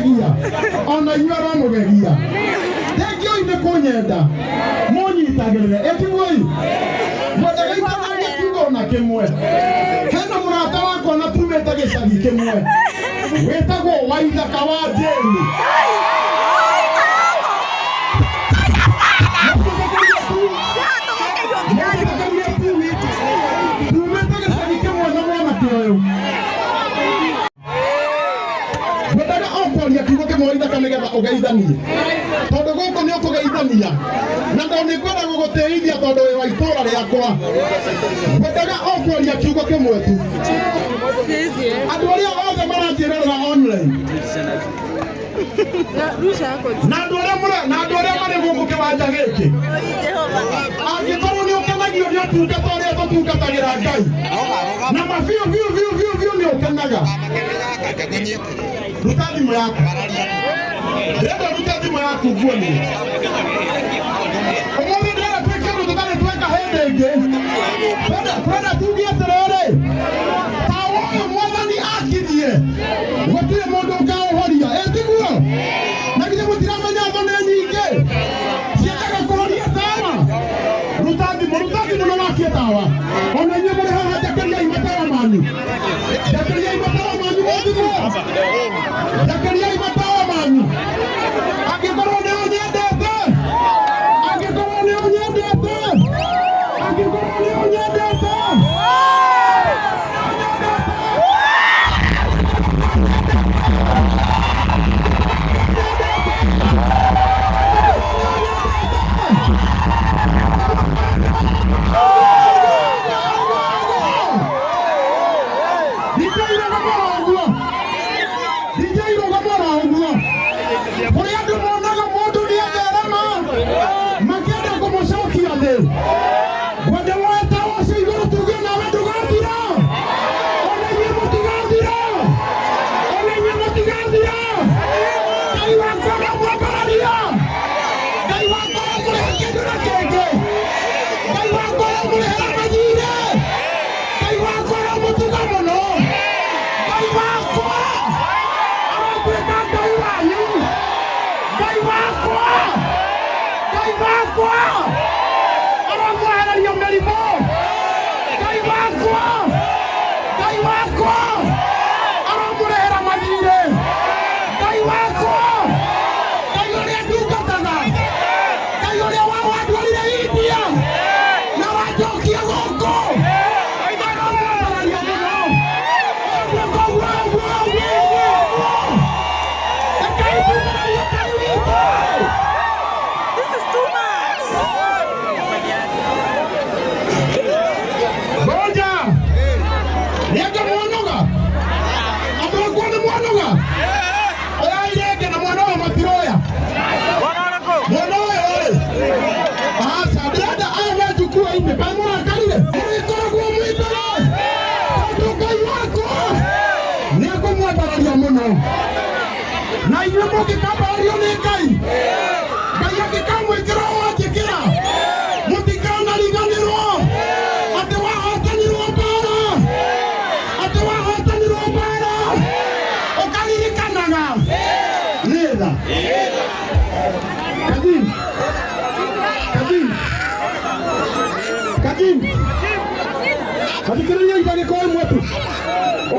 mugegia ona inyoro mugegia tegio ine kunyenda munyitagirire etiguoi mwendaga itagirire kiugo na kimwe hena murata wako na tumete gicagi kimwe wetagwo Waithaka wa Jeni Waithaka nigetha ugeithanie tondu guku ni ukugeithania na ndo ni kwenda guguteithia tondu wi wa itura riakwa wendaga okwaria kiugo kimwe tu andu aria othe maranjirorera online na andu aria mari guku kiwanja giki angikorwo ni ukenagio ni utungata uria tutungatagĩra Ngai na mabiu ni ukenaga ruta thimũ yaku renda ruta thimũ yaku nguoni ũmũthĩ ndĩrenda twĩke ũndũ tũtarĩ tweka hĩndĩ ĩngĩ twenda tuge atĩrĩrĩ ta ũyũ Mwathani akithie gũtirĩ mũndũ ũkaũhoria ĩtiguo na githĩ mũtiramenya thũ nĩ nyingĩ ciendaga kũhoria tawa ruta thimũ no wakie tawa ona inyuĩ mũrĩ haha njakĩriai matawa manyu njakĩriai matawa manyu mũthimo njakĩriai matawa manyu angĩkorwo nĩ ũnyendete angĩkorwo nĩ ũnyendete angĩkorwo nĩ ũnyendete na inyuĩ mũngĩkambarario nĩ Ngai Ngai angĩkamwĩkĩra wanjĩkĩra mũtikanariganĩrwo atĩ wahotanirwo mbara ũkaririkanaga nĩtha kathikĩrĩria ndagĩka ĩmwe tu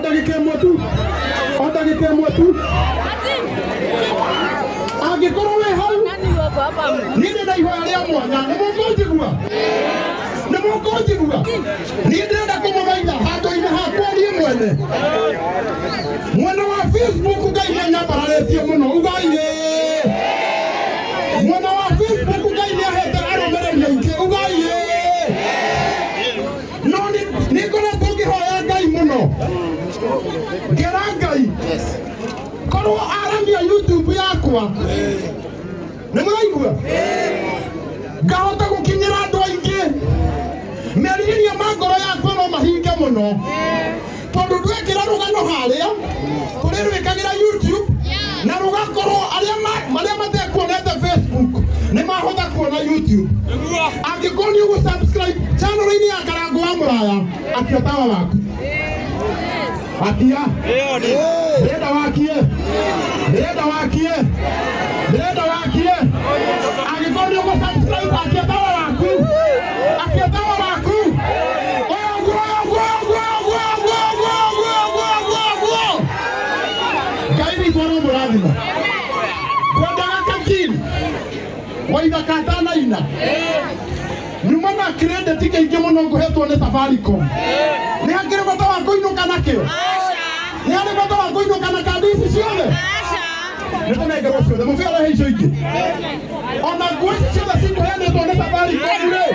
ndagĩka ĩmwe tu angĩkorwo wĩ hau niĩ ndĩna ihoya rĩa mwanya nĩ mũkũnjigua niĩ ndĩrenda kũmũthaitha handũ-inĩ hakwa niĩ mwena wa Facebook Ngai nĩanyambararĩtie mũno ugai mwena wa Facebook Ngai nĩahete arũmĩrĩri aingĩ ugai no nĩ ngoretwo ngĩhoya Ngai mũno ngera Ngai korwo aramia YouTube yakwa nĩ mũraigua ngahota gũkinyĩra andũ aingĩ merirĩria ma ngoro yakwa no mahinge mũno tondu ndwekĩra rũgano harĩa kũrĩ rwĩkagĩra YouTube na rũgakorwo arĩa matekuonete Facebook nĩ mahota kuona YouTube angĩkorwo nĩ ũgũsubscribe channel-inĩ ya Karangu wa Mũraya akia tawa waku akia ndĩrenda wakie Ndĩrenda wakie. Ndĩrenda wakie. Angĩkorwo nĩ ũgũ-subscribe akia tawa waku. Akia tawa waku. Ngai nĩ itwarwo mũrathima. Kwendaga kakiri. Waitha katanaina. Nyuma na credit kaingĩ mũno ngũhetwo nĩ Safaricom. Nĩ hakĩrĩ bata wa kũinũka nakĩo? Nĩ harĩ bata wa kũinũka na kandi ici ciothe? Nĩtũnengerwo ciothe, mũbĩare he icio ingĩ. Ona nguo ici ciothe cikũheanĩtwo nĩ Safaricom rĩ.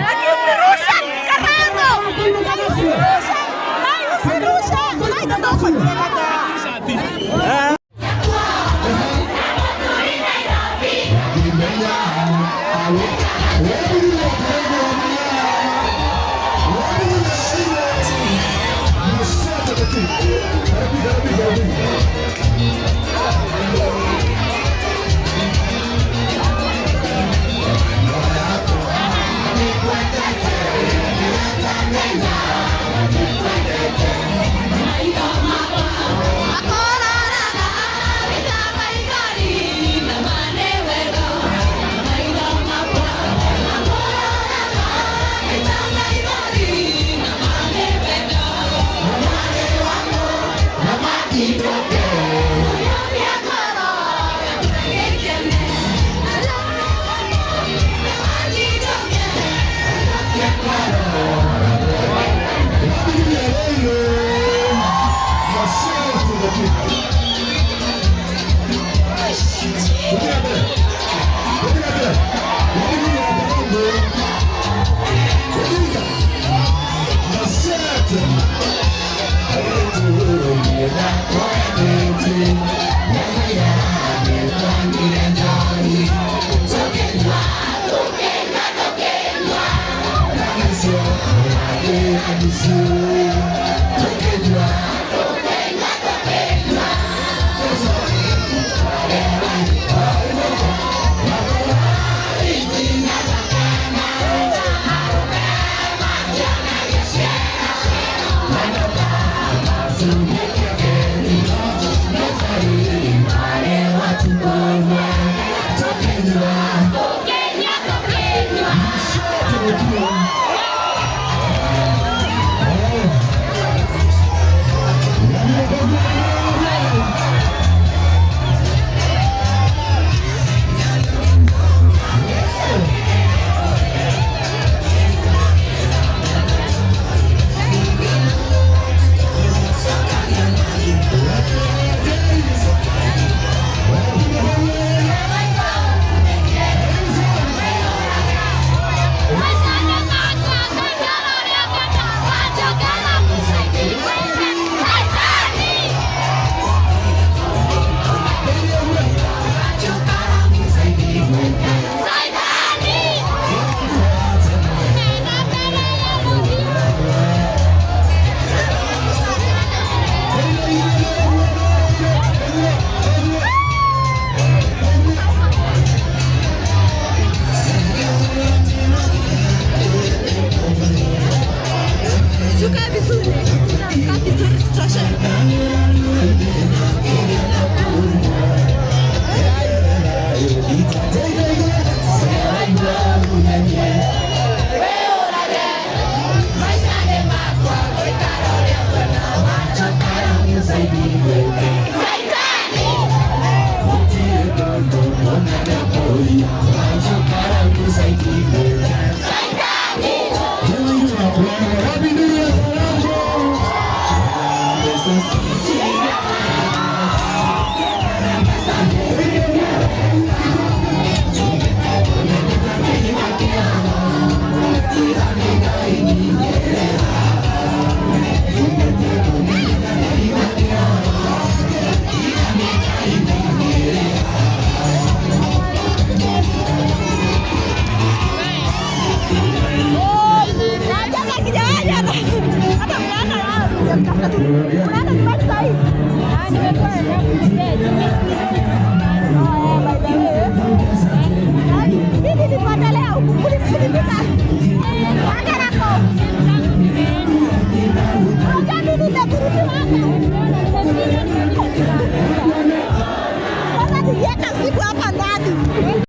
Mungu hapa